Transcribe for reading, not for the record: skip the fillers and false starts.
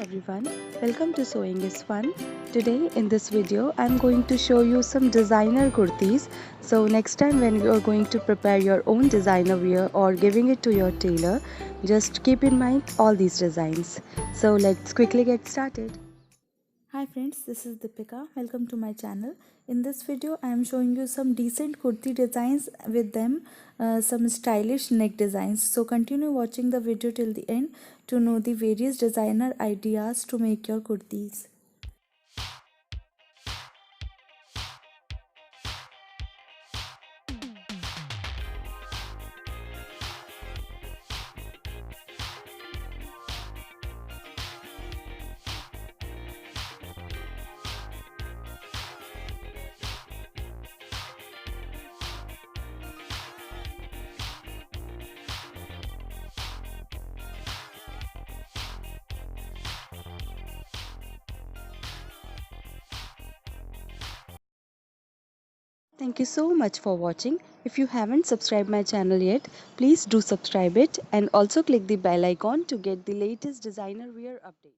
everyone, welcome to Sewing is Fun. Today in this video I'm going to show you some designer kurtis. So next time when you are going to prepare your own designer wear or giving it to your tailor, just keep in mind all these designs. So let's quickly get started. Hi friends, this is Deepika. Welcome to my channel. In this video I am showing you some decent kurti designs, with them some stylish neck designs. So continue watching the video till the end to know the various designer ideas to make your kurtis. Thank you so much for watching. If you haven't subscribed my channel yet, please do subscribe it and also click the bell icon to get the latest designer wear update.